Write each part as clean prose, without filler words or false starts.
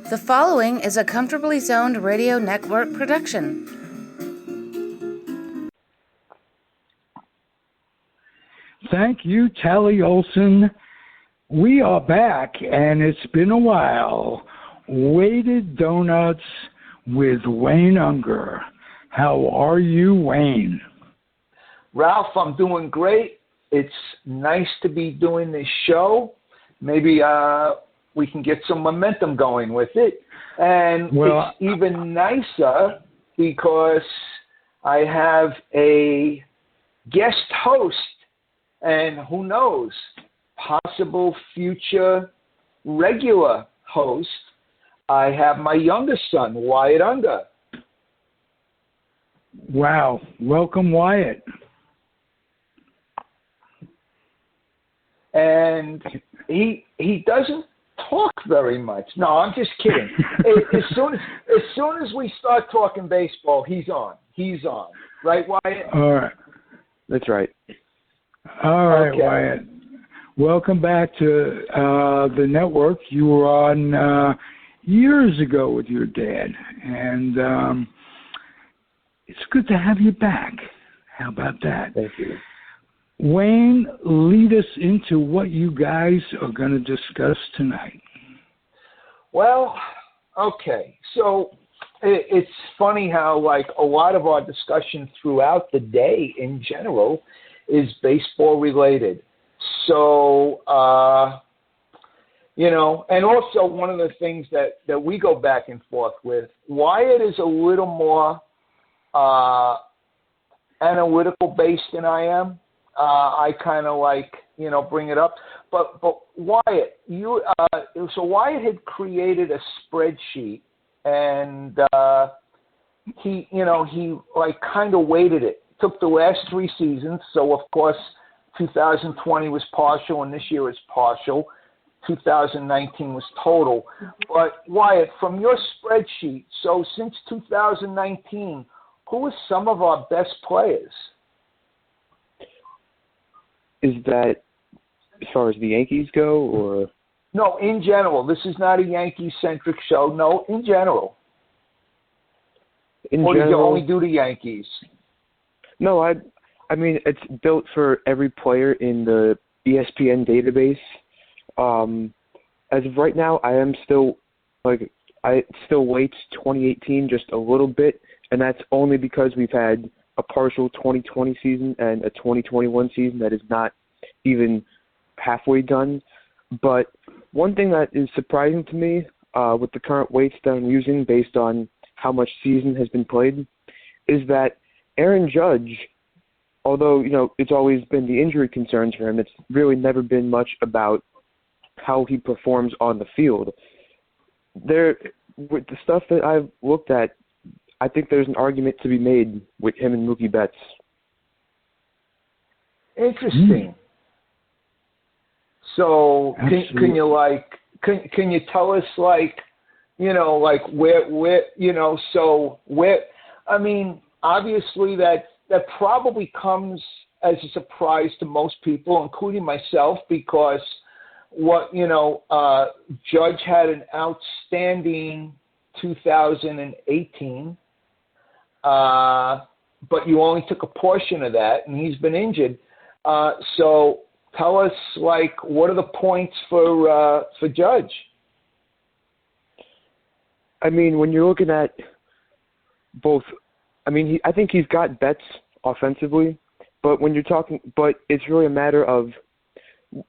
The following is a Comfortably Zoned Radio Network production. Thank you, Tally Olson. We are back, and it's been a while. Weighted Donuts with Wayne Unger. How are you, Wayne? Ralph, I'm doing great. It's nice to be doing this show. Maybe we can get some momentum going with it. And it's even nicer because I have a guest host, and who knows, possible future regular host. I have my youngest son, Wyatt Unger. Wow. Welcome, Wyatt. And he doesn't talk very much. No, I'm just kidding. as soon as we start talking baseball, he's on. He's on. Right, Wyatt? All right. That's right. All right, Okay. Wyatt. Welcome back to the network. You were on years ago with your dad, and it's good to have you back. How about that? Thank you. Wayne, lead us into what you guys are going to discuss tonight. Well, okay. So it's funny how, like, a lot of our discussion throughout the day in general is baseball related. So, and also one of the things that we go back and forth with, Wyatt is a little more analytical based than I am. I kind of bring it up. But Wyatt, so Wyatt had created a spreadsheet, and he kind of weighted it. Took the last three seasons, so of course 2020 was partial and this year is partial. 2019 was total. But Wyatt, from your spreadsheet, so since 2019, who are some of our best players? Is that as far as the Yankees go, or? No, in general. This is not a Yankee-centric show. No, in general. Or did you only do the Yankees? No, I mean, it's built for every player in the ESPN database. As of right now, I am still, I still weight 2018 just a little bit, and that's only because we've had a partial 2020 season and a 2021 season that is not even halfway done. But one thing that is surprising to me with the current weights that I'm using based on how much season has been played is that Aaron Judge, although, it's always been the injury concerns for him, it's really never been much about how he performs on the field. With the stuff that I've looked at, I think there's an argument to be made with him and Mookie Betts. Interesting. So can you tell us where I mean, obviously that probably comes as a surprise to most people, including myself, because Judge had an outstanding 2018, but you only took a portion of that, and he's been injured. So tell us, what are the points for Judge? I mean, when you're looking at both, I think he's got Betts offensively, but but it's really a matter of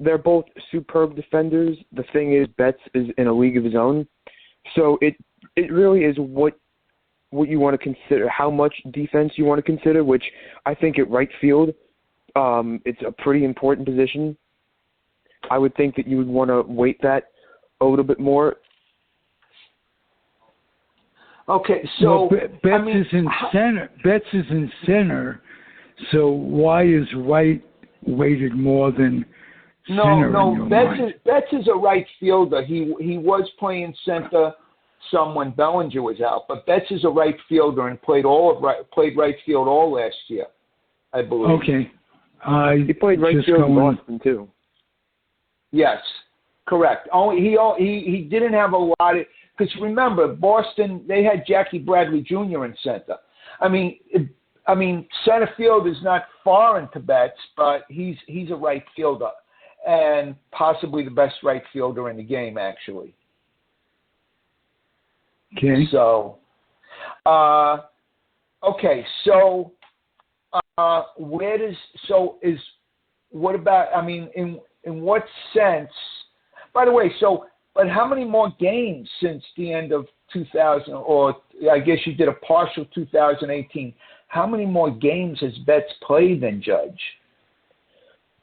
they're both superb defenders. The thing is, Betts is in a league of his own, so it really is what you want to consider, how much defense you want to consider, which I think at right field, it's a pretty important position. I would think that you would want to weight that a little bit more. Okay, so Betts is in center. Betts is in center. So why is right weighted more than center? No. Betts is a right fielder. He was playing center some when Bellinger was out, but Betts is a right fielder and played right field all last year, I believe. Okay. He played right field in Boston too. Yes, correct. He didn't have a lot of because remember, Boston, they had Jackie Bradley Jr. in center. I mean, center field is not foreign to Betts, but he's a right fielder and possibly the best right fielder in the game, actually. Okay. So, okay. So, what about? I mean, in what sense? By the way, but how many more games since the end of 2000, or I guess you did a partial 2018? How many more games has Betts played than Judge?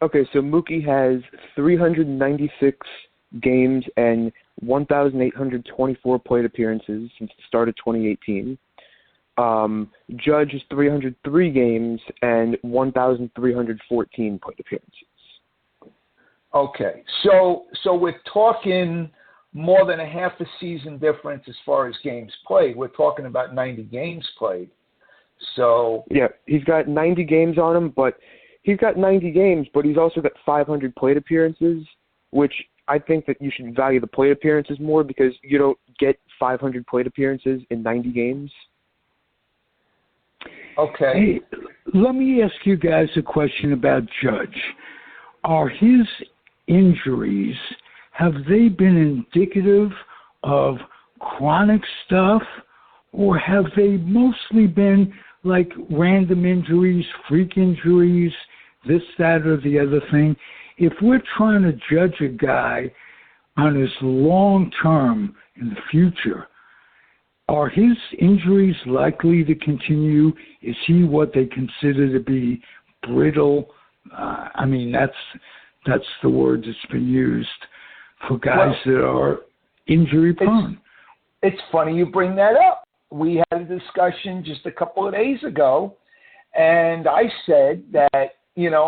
Okay, so Mookie has 396 games and 1,824 plate appearances since the start of 2018. Judge is 303 games and 1,314 plate appearances. Okay, so we're talking more than a half a season difference as far as games played. We're talking about 90 games played. So yeah, he's got 90 games on him, but he's also got 500 plate appearances, which I think that you should value the plate appearances more because you don't get 500 plate appearances in 90 games. Okay. Hey, let me ask you guys a question about Judge. Are his injuries, have they been indicative of chronic stuff, or have they mostly been like random injuries, freak injuries, this, that, or the other thing? If we're trying to judge a guy on his long term in the future, are his injuries likely to continue? Is he what they consider to be brittle? I mean, that's the word that's been used for guys that are injury prone. It's funny you bring that up. We had a discussion just a couple of days ago, and I said that,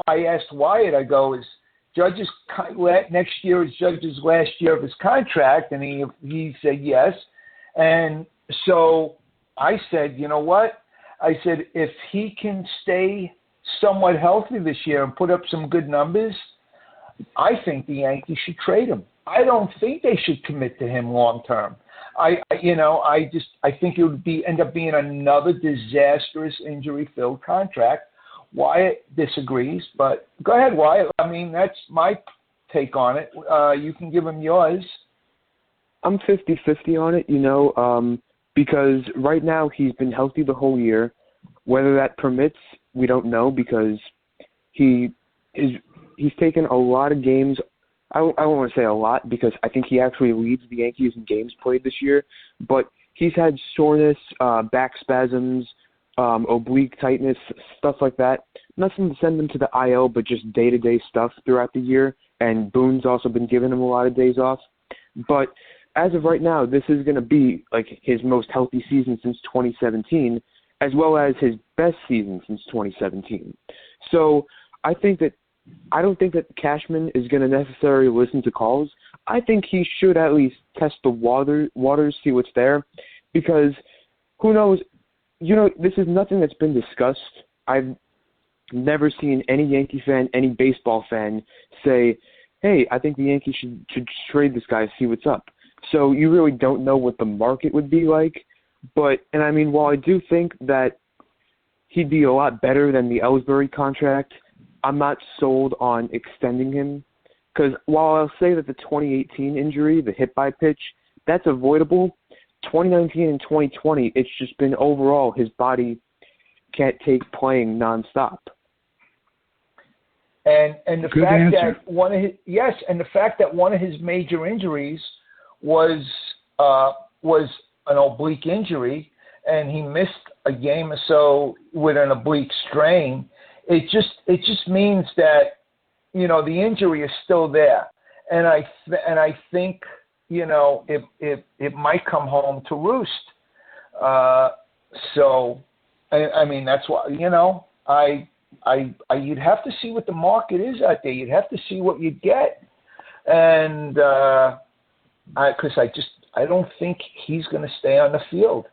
I asked Wyatt, I go, is Judge's next year is Judge's last year of his contract? And he said yes. And so I said, you know what? I said, if he can stay somewhat healthy this year and put up some good numbers, I think the Yankees should trade him. I don't think they should commit to him long term. I think it would end up being another disastrous injury-filled contract. Wyatt disagrees, but go ahead, Wyatt. I mean, that's my take on it. You can give him yours. I'm 50-50 on it, because right now he's been healthy the whole year. Whether that permits, we don't know because he's taken a lot of games. I don't want to say a lot because I think he actually leads the Yankees in games played this year, but he's had soreness, back spasms, oblique tightness, stuff like that. Nothing to send him to the IL, but just day-to-day stuff throughout the year, and Boone's also been giving him a lot of days off. But as of right now, this is going to be like his most healthy season since 2017, as well as his best season since 2017. So I don't think that Cashman is going to necessarily listen to calls. I think he should at least test the waters, see what's there, because who knows? This is nothing that's been discussed. I've never seen any Yankee fan, any baseball fan say, hey, I think the Yankees should trade this guy, see what's up. So you really don't know what the market would be like. And I mean, while I do think that he'd be a lot better than the Ellsbury contract, I'm not sold on extending him. Because while I'll say that the 2018 injury, the hit by pitch, that's avoidable, 2019 and 2020, it's just been overall his body can't take playing nonstop. And the Good fact answer. that the fact that one of his major injuries was an oblique injury, and he missed a game or so with an oblique strain. It just means that the injury is still there, and I think it might come home to roost. So I mean that's why you'd have to see what the market is out there. You'd have to see what you get, and because I don't think he's going to stay on the field,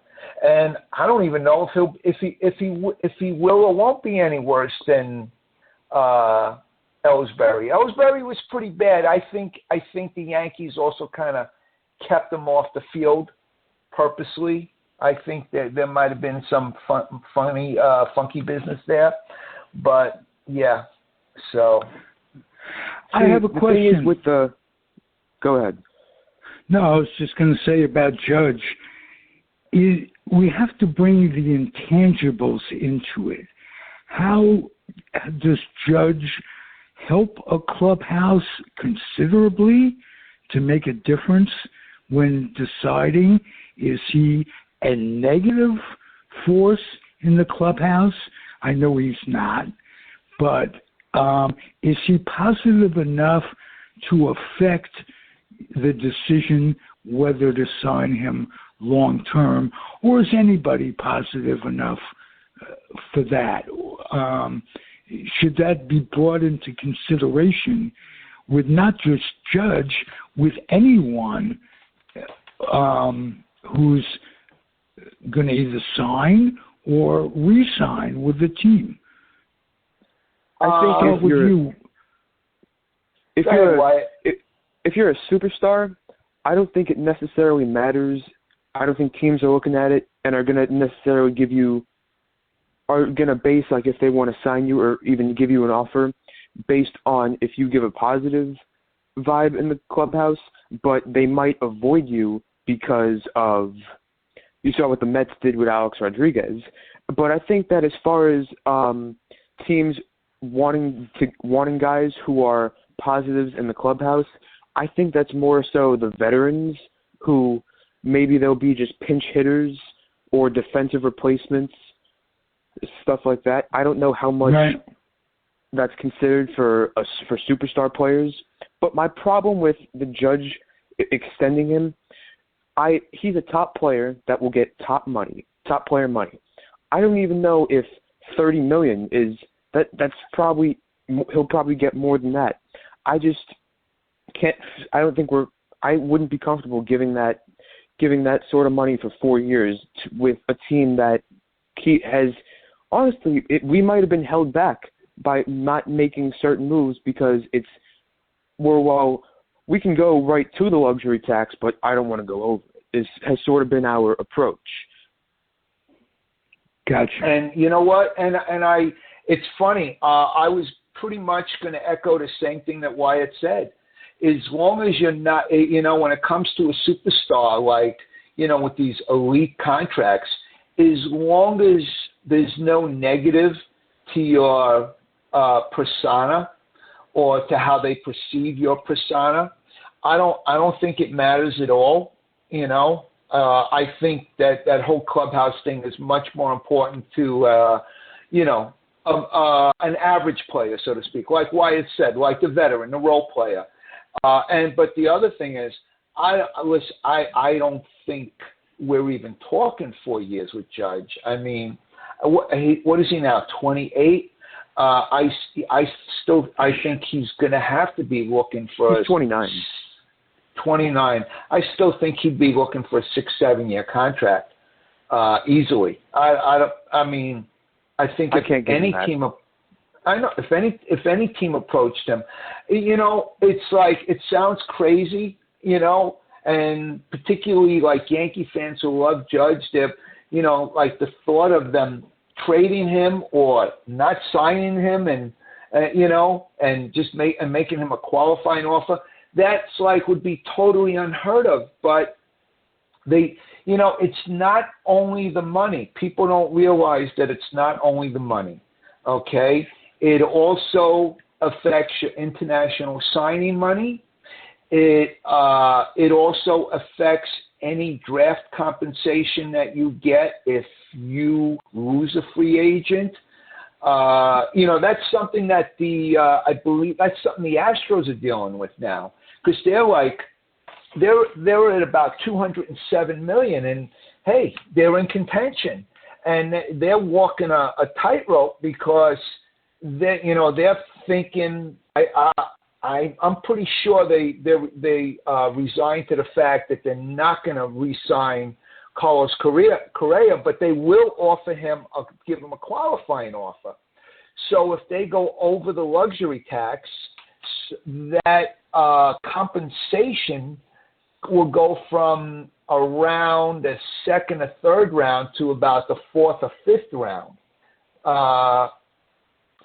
and I don't even know if he will or won't be any worse than Ellsbury. Ellsbury was pretty bad. I think the Yankees also kind of kept him off the field purposely. I think that there might have been some funky business there, but yeah. So I have a question. Go ahead. No, I was just going to say about Judge. We have to bring the intangibles into it. How does Judge help a clubhouse considerably to make a difference when deciding? Is he a negative force in the clubhouse? I know he's not, but is he positive enough to affect the decision whether to sign him long term, or is anybody positive enough for that? Should that be brought into consideration with not just Judge, with anyone who's going to either sign or re-sign with the team? I think if you're a superstar, I don't think it necessarily matters. I don't think teams are looking at it and are going to necessarily are going to base, like, if they want to sign you or even give you an offer based on if you give a positive vibe in the clubhouse, but they might avoid you because of, you saw what the Mets did with Alex Rodriguez. But I think that as far as teams wanting guys who are positives in the clubhouse, I think that's more so the veterans who maybe they'll be just pinch hitters or defensive replacements, stuff like that. I don't know how much that's considered for superstar players. But my problem with the Judge extending him, he's a top player that will get top player money. I don't even know if $30 million is that's probably, he'll probably get more than that. I just can't. I don't think I wouldn't be comfortable giving that sort of money for 4 years with a team that has, honestly, we might have been held back by not making certain moves because we can go right to the luxury tax, but I don't want to go over it. Has sort of been our approach. Gotcha. And you know what? It's funny. I was pretty much going to echo the same thing that Wyatt said. As long as you're not, when it comes to a superstar, like, with these elite contracts, as long as there's no negative to your persona or to how they perceive your persona, I don't think it matters at all. I think that whole clubhouse thing is much more important to, an average player, so to speak, like Wyatt said, like the veteran, the role player. But the other thing is, I don't think we're even talking 4 years with Judge. I mean, what is he now? 28. I think he's going to have to be looking for. He's 29. 29. I still think he'd be looking for a 6-7 year contract easily. I think if any team. I know if any team approached him, it's like, it sounds crazy, and particularly like Yankee fans who love Judge, they're, like the thought of them trading him or not signing him and just making him a qualifying offer, that's like would be totally unheard of. But it's not only the money. People don't realize that it's not only the money. Okay. It also affects your international signing money. It also affects any draft compensation that you get if you lose a free agent. That's something that I believe that's something the Astros are dealing with now, because they're at about $207 million, and hey, they're in contention, and they're walking a tightrope because they're thinking. I'm pretty sure they resigned to the fact that they're not going to re-sign Carlos Correa, but they will give him a qualifying offer. So if they go over the luxury tax, that compensation will go from around the second or third round to about the fourth or fifth round.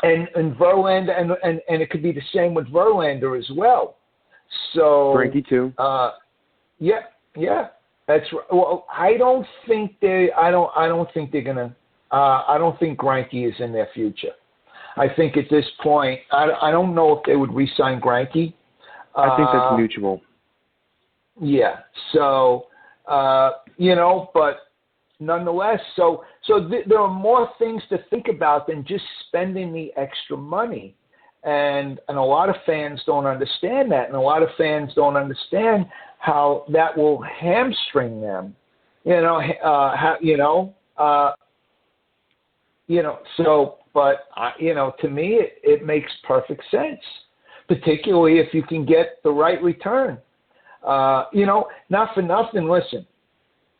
And Verlander, and it could be the same with Verlander as well. So Frankie too. Yeah, that's right. Well, I don't think they're gonna. I don't think Greinke is in their future. I think at this point, I don't know if they would re-sign Greinke. I think that's mutual. Yeah. So but nonetheless, so there are more things to think about than just spending the extra money. And a lot of fans don't understand that, and a lot of fans don't understand how that will hamstring them. So, but to me, it makes perfect sense, particularly if you can get the right return. Not for nothing. Listen,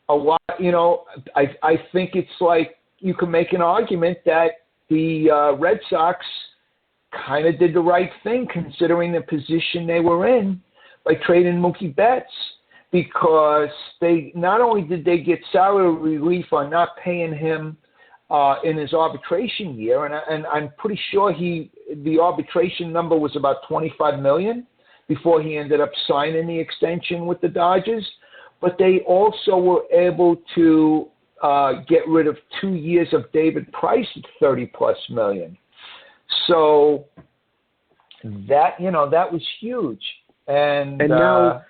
a lot. I think it's like you can make an argument that the Red Sox kind of did the right thing considering the position they were in by trading Mookie Betts, because they not only did they get salary relief on not paying him in his arbitration year, and I'm pretty sure the arbitration number was about $25 million before he ended up signing the extension with the Dodgers, but they also were able to get rid of 2 years of David Price at $30+ million. So that was huge. And now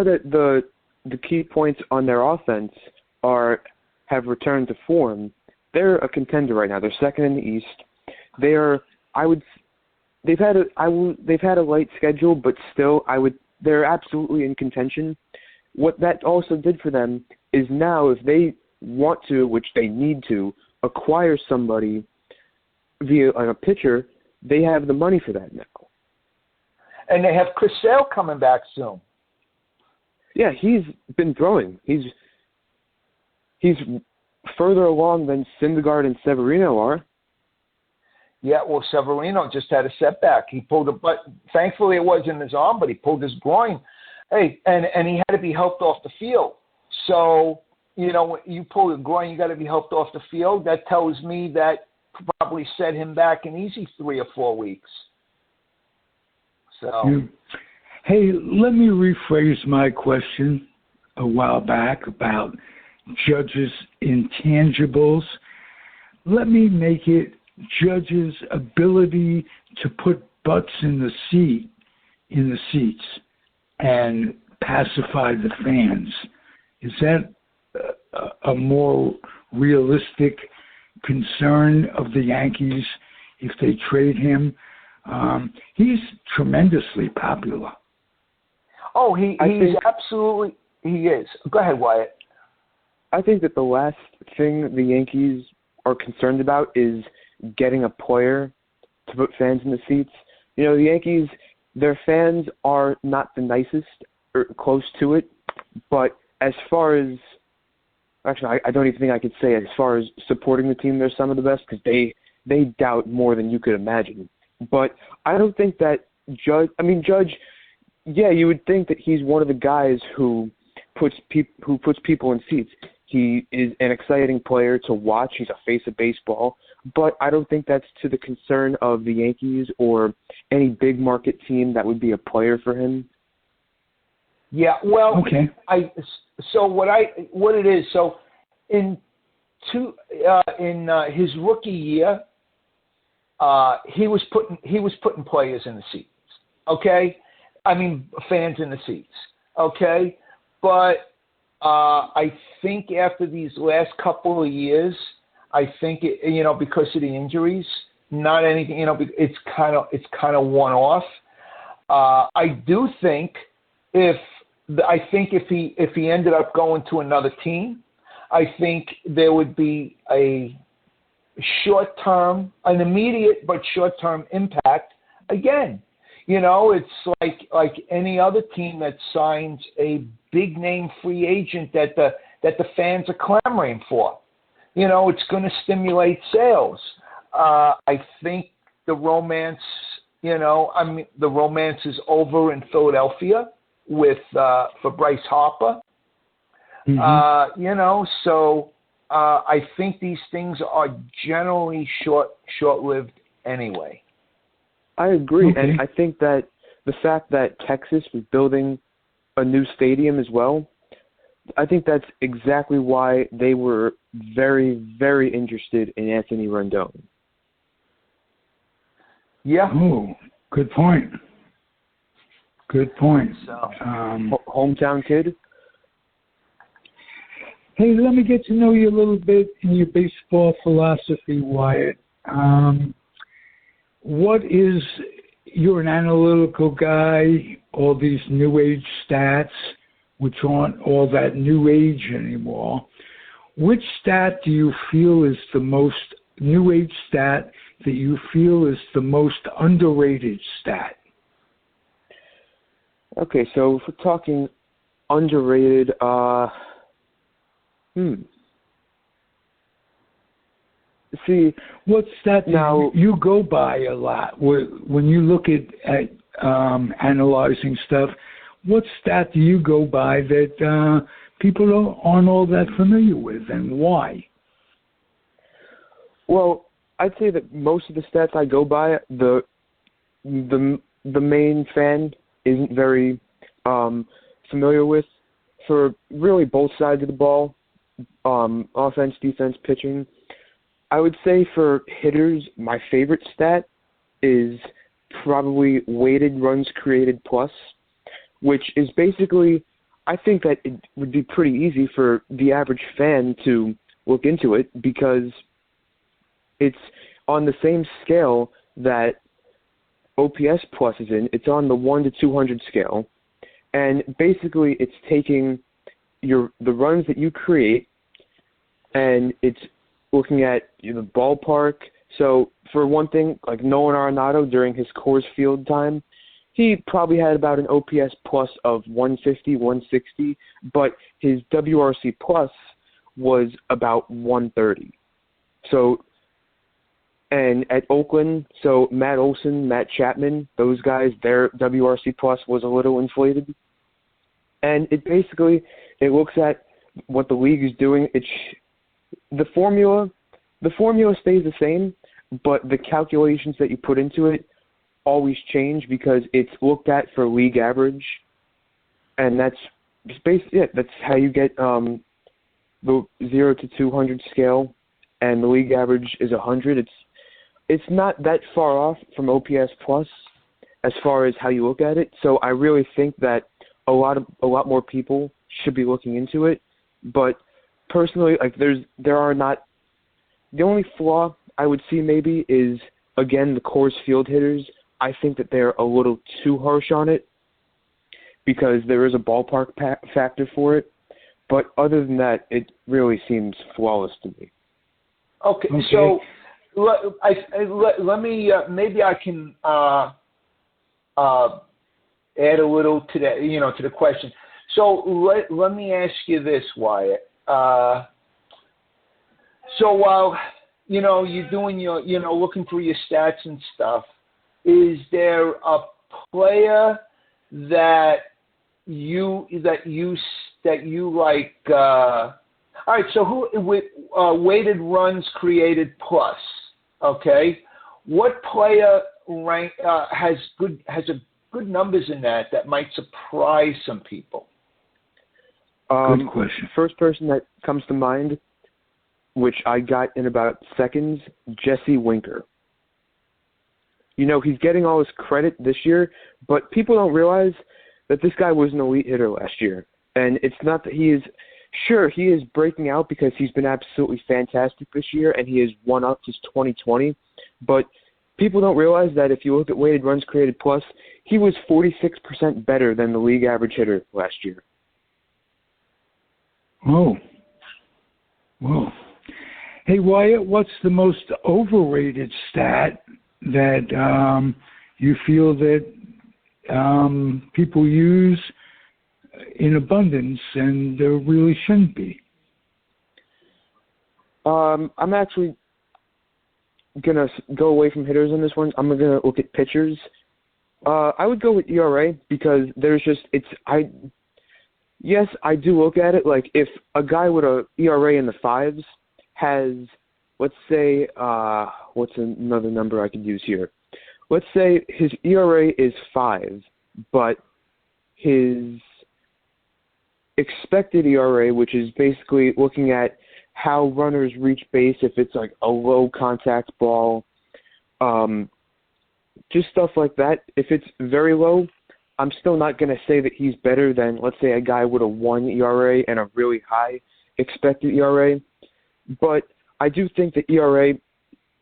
that the key points on their offense have returned to form, they're a contender right now. They're second in the East. They've had a light schedule, but still they're absolutely in contention. What that also did for them is now, if they want to, which they need to, acquire somebody via a pitcher, they have the money for that now. And they have Chris Sale coming back soon. Yeah, he's been throwing. He's further along than Syndergaard and Severino are. Yeah, well, Severino just had a setback. He pulled but thankfully it wasn't his arm, but he pulled his groin. Hey, and he had to be helped off the field. So, when you pull a groin, you got to be helped off the field. That tells me that probably set him back an easy 3 or 4 weeks. So, hey, let me rephrase my question a while back about Judge's intangibles. Let me make it Judge's ability to put butts in the seats and pacify the fans. Is that a more realistic concern of the Yankees if they trade him? He's tremendously popular. Oh, he is. Go ahead, Wyatt. I think that the last thing the Yankees are concerned about is getting a player to put fans in the seats. The Yankees, their fans are not the nicest or close to it, but as far as actually, I don't even think I could say as far as supporting the team, they're some of the best, because they doubt more than you could imagine. But I don't think that Judge, yeah, you would think that he's one of the guys who puts people in seats. He is an exciting player to watch. He's a face of baseball. But I don't think that's to the concern of the Yankees or any big market team that would be a player for him. Yeah, well, okay. What it is, so in his rookie year, he was putting players in the seats. Okay, fans in the seats. Okay, but I think after these last couple of years, I think because of the injuries, not anything. It's kind of one off. I do think if he ended up going to another team, I think there would be an immediate but short-term impact. Again, it's like any other team that signs a big-name free agent that the fans are clamoring for. It's going to stimulate sales. I think the romance, the romance is over in Philadelphia for Bryce Harper. So I think these things are generally short-lived anyway. I agree, Okay. and I think that the fact that Texas was building a new stadium as well, I think that's exactly why they were very, very interested in Anthony Rendon. Yeah. Oh, good point. Good point. So. Hometown kid? Hey, let me get to know you a little bit in your baseball philosophy, Wyatt. What is, you're an analytical guy, all these new age stats, which aren't all that new age anymore. Which stat do you feel is the most new age stat that you feel is the most underrated stat? Okay, so if we're talking underrated, See, what stat do now you go by a lot when you look at analyzing stuff? What stat do you go by that people aren't all that familiar with, and why? Well, I'd say that most of the stats I go by, the main fan isn't very familiar with, for really both sides of the ball, offense, defense, pitching. I would say for hitters, my favorite stat is probably weighted runs created plus, which is basically, I think that it would be pretty easy for the average fan to look into it because it's on the same scale that OPS plus is in. It's on the 1 to 200 scale. And basically it's taking the runs that you create and it's looking at the ballpark. So for one thing, like Nolan Arenado during his Coors Field time, he probably had about an OPS plus of 150, 160, but his WRC plus was about 130. So, and at Oakland, so Matt Olson, Matt Chapman, those guys, their WRC plus was a little inflated. And it basically, it looks at what the league is doing. The formula stays the same, but the calculations that you put into it always change because it's looked at for league average, and that's basically it. That's how you get the 0 to 200 scale, and the league average is 100. It's not that far off from OPS plus as far as how you look at it. So I really think that a lot more people should be looking into it, but personally, like there are not. The only flaw I would see maybe is, again, the Coors Field hitters. I think that they're a little too harsh on it because there is a ballpark factor for it. But other than that, it really seems flawless to me. Okay. So let me maybe I can add a little to that, to the question. So let me ask you this, Wyatt. So while you're doing your looking through your stats and stuff, is there a player that you like? All right. So who with weighted runs created plus? Okay. What player has good numbers in that might surprise some people? Good question. First person that comes to mind, which I got in about seconds, Jesse Winker. He's getting all his credit this year, but people don't realize that this guy was an elite hitter last year. And it's not that he is breaking out because he's been absolutely fantastic this year and he has won up his 2020. But people don't realize that if you look at weighted runs created plus, he was 46% better than the league average hitter last year. Oh. Whoa. Hey, Wyatt, what's the most overrated stat that you feel that people use in abundance and there really shouldn't be? I'm actually going to go away from hitters on this one. I'm going to look at pitchers. I would go with ERA because Yes, I do look at it like if a guy with a ERA in the fives has, let's say, what's another number I could use here? Let's say his ERA is 5, but his expected ERA, which is basically looking at how runners reach base if it's like a low contact ball, just stuff like that. If it's very low, I'm still not going to say that he's better than, let's say, a guy with a 1 ERA and a really high expected ERA. But I do think the ERA,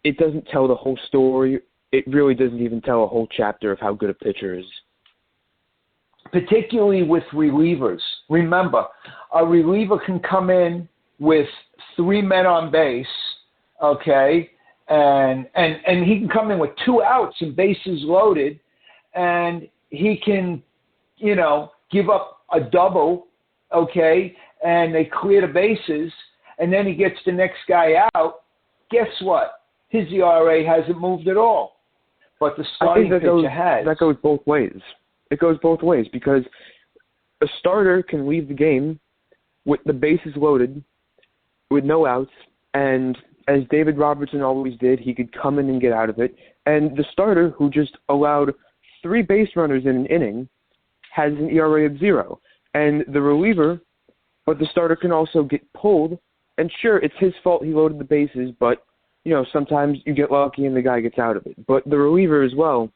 it doesn't tell the whole story. It really doesn't even tell a whole chapter of how good a pitcher is. Particularly with relievers. Remember, a reliever can come in with 3 men on base, okay, and he can come in with 2 outs and bases loaded, and he can, give up a double, okay, and they clear the bases, and then he gets the next guy out. Guess what? His ERA hasn't moved at all. But the starting pitcher has. That goes both ways. It goes both ways because a starter can leave the game with the bases loaded, with no outs, and as David Robertson always did, he could come in and get out of it. And the starter, who just allowed 3 base runners in an inning, has an ERA of 0. And the reliever, but the starter can also get pulled. And sure, it's his fault he loaded the bases, but sometimes you get lucky and the guy gets out of it. But the reliever as well,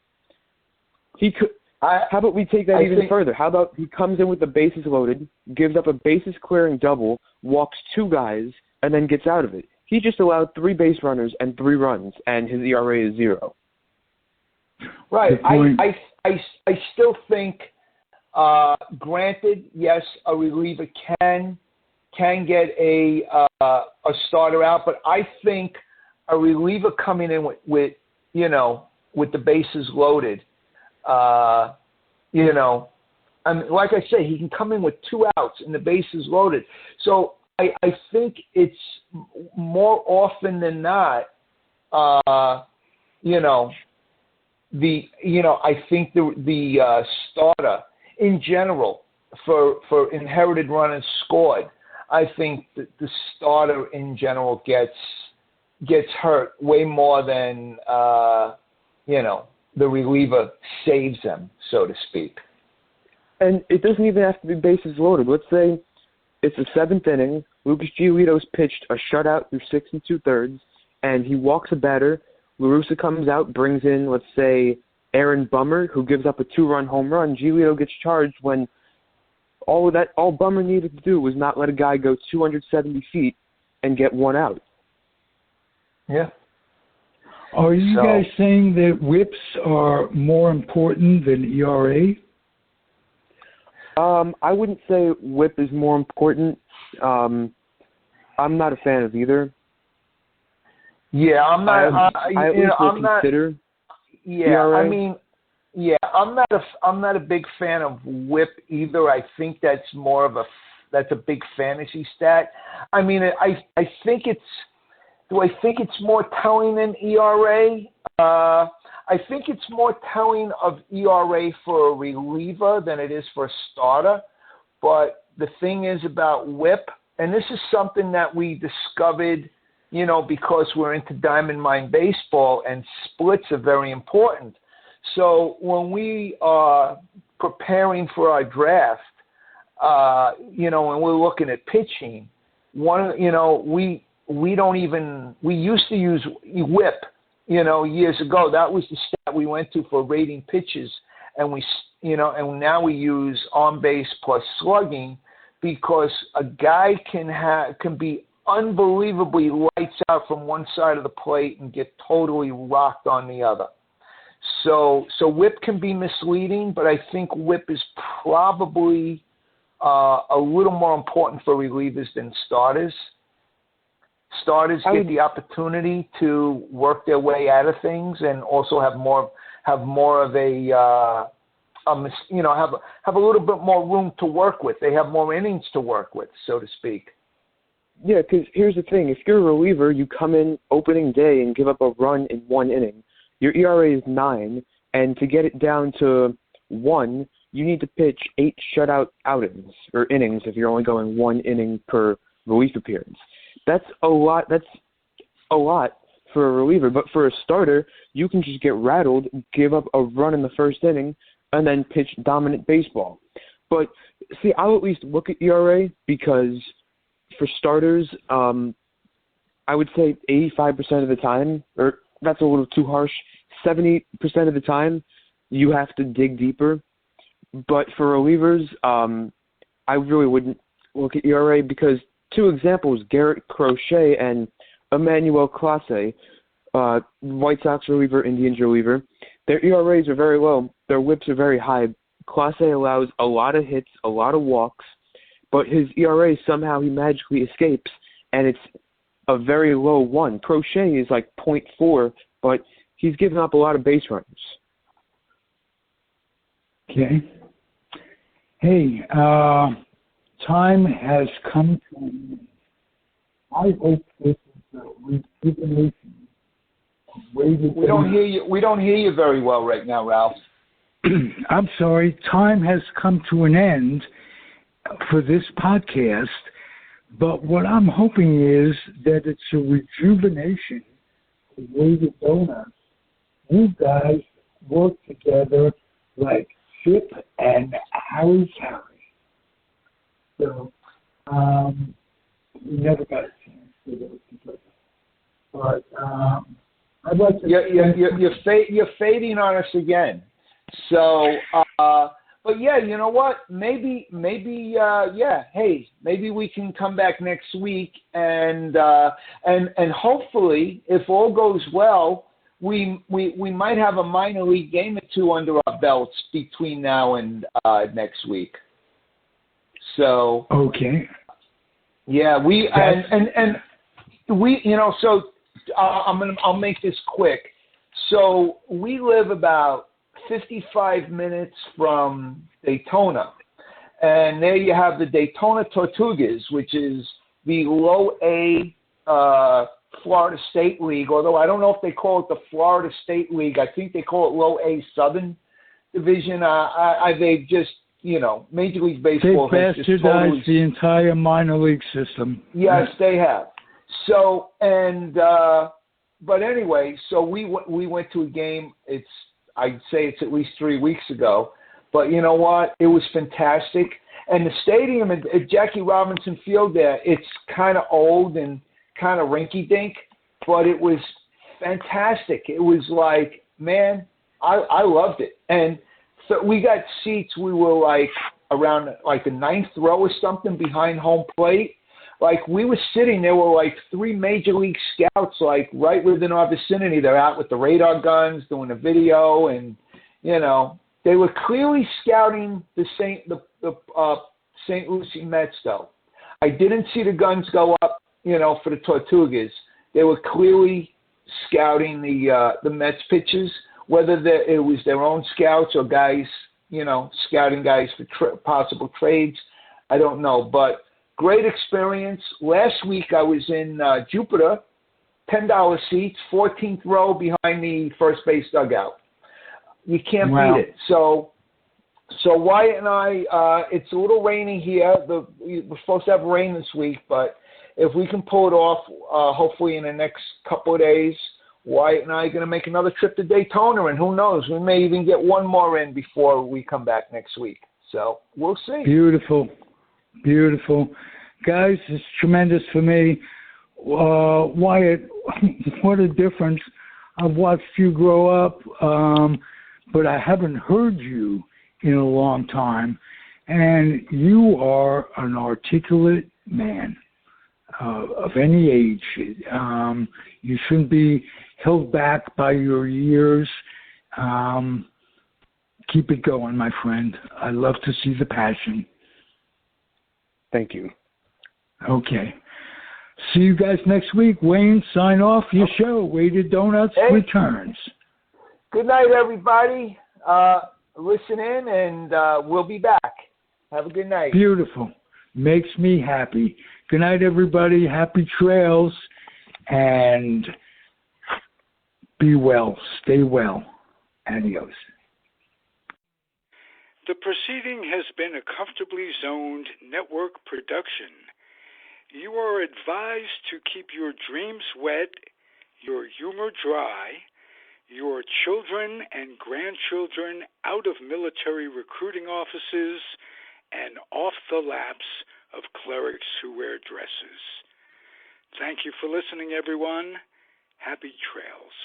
he could. How about we take that even further? How about he comes in with the bases loaded, gives up a bases clearing double, walks 2 guys, and then gets out of it? He just allowed 3 base runners and 3 runs, and his ERA is 0. Right. I still think, granted, yes, a reliever can get a starter out, but I think a reliever coming in with the bases loaded, I mean, like I say, he can come in with 2 outs and the bases loaded. So I think it's more often than not, I think the starter in general for inherited runners scored, I think that the starter in general gets hurt way more than the reliever saves them, so to speak. And it doesn't even have to be bases loaded. Let's say it's the 7th inning. Lucas Giolito's pitched a shutout through 6 2/3, and he walks a batter. La Russa comes out, brings in, let's say, Aaron Bummer, who gives up a 2-run home run. Giolito gets charged when all Bummer needed to do was not let a guy go 270 feet and get 1 out. Yeah. Are you guys saying that whips are more important than ERA? I wouldn't say whip is more important. I'm not a fan of either. Yeah, I'm not. I at least will consider. Yeah, ERA. I mean, yeah, I'm not a big fan of whip either. I think that's a big fantasy stat. I mean, I think it's. Do I think it's more telling than ERA? I think it's more telling of ERA for a reliever than it is for a starter. But the thing is about whip, and this is something that we discovered, because we're into diamond mine baseball, and splits are very important. So when we are preparing for our draft, and we're looking at pitching, we used to use whip, years ago. That was the stat we went to for rating pitches, and and now we use on base plus slugging, because a guy can be unbelievably lights out from one side of the plate and get totally rocked on the other. So whip can be misleading, but I think whip is probably a little more important for relievers than starters. Starters get the opportunity to work their way out of things and also have more of a have a little bit more room to work with. They have more innings to work with, so to speak. Yeah, because here's the thing. If you're a reliever, you come in opening day and give up a run in 1 inning. Your ERA is 9, and to get it down to 1, you need to pitch 8 shutout outings or innings if you're only going 1 inning per relief appearance. That's a lot. That's a lot for a reliever. But for a starter, you can just get rattled, give up a run in the first inning, and then pitch dominant baseball. But see, I'll at least look at ERA because for starters, I would say 85% of the time, or that's a little too harsh, 70% of the time, you have to dig deeper. But for relievers, I really wouldn't look at ERA because 2 examples, Garrett Crochet and Emmanuel Clase, White Sox reliever, Indians reliever, their ERAs are very low. Their whips are very high. Clase allows a lot of hits, a lot of walks, but his ERA somehow he magically escapes, and it's a very low 1. Crochet is like 0.4, but he's given up a lot of base runners. Okay. Hey, time has come to an end. I hope this is a rejuvenation of waiting. We don't hear you. We don't hear you very well right now, Ralph. I'm sorry. Time has come to an end for this podcast, but what I'm hoping is that it's a rejuvenation of Weighted Donuts. You guys work together like Chip and Harry Carey. So, we never got a chance to work together. But I'd like to... You're fading on us again. So, but yeah, you know what? Maybe, yeah. Hey, maybe we can come back next week, and hopefully, if all goes well, we might have a minor league game or 2 under our belts between now and next week. So okay, yeah, we so I'll make this quick. So we live about 55 minutes from Daytona, and there you have the Daytona Tortugas, which is the low A Florida State League, although I don't know if they call it the Florida State League. I think they call it low A Southern Division. They've just, Major League Baseball has just totally the entire minor league system. Yes, they have. So, but anyway, so we went to a game. I'd say it's at least 3 weeks ago, but you know what? It was fantastic. And the stadium at Jackie Robinson Field there, it's kind of old and kind of rinky-dink, but it was fantastic. It was like, man, I loved it. And so we got seats. We were like around like the 9th row or something behind home plate. Like we were sitting, there were like 3 major league scouts like right within our vicinity. They're out with the radar guns doing a video, and they were clearly scouting the St. Lucie Mets though. I didn't see the guns go up, for the Tortugas. They were clearly scouting the Mets pitches, whether it was their own scouts or guys, scouting guys for possible trades. I don't know, but great experience. Last week I was in Jupiter, $10 seats, 14th row behind the first base dugout. You can't beat it. So Wyatt and I, it's a little rainy here. We're supposed to have rain this week, but if we can pull it off, hopefully in the next couple of days, Wyatt and I are going to make another trip to Daytona, and who knows, we may even get one more in before we come back next week. So we'll see. Beautiful. Guys, it's tremendous for me. Wyatt, what a difference. I've watched you grow up, but I haven't heard you in a long time. And you are an articulate man of any age. You shouldn't be held back by your years. Keep it going, my friend. I love to see the passion. Thank you. Okay. See you guys next week. Wayne, sign off your show. Weighted Donuts returns. Good night, everybody. Listen in, and we'll be back. Have a good night. Beautiful. Makes me happy. Good night, everybody. Happy trails, and be well. Stay well. Adios. The proceeding has been a Comfortably Zoned network production. You are advised to keep your dreams wet, your humor dry, your children and grandchildren out of military recruiting offices and off the laps of clerics who wear dresses. Thank you for listening, everyone. Happy trails.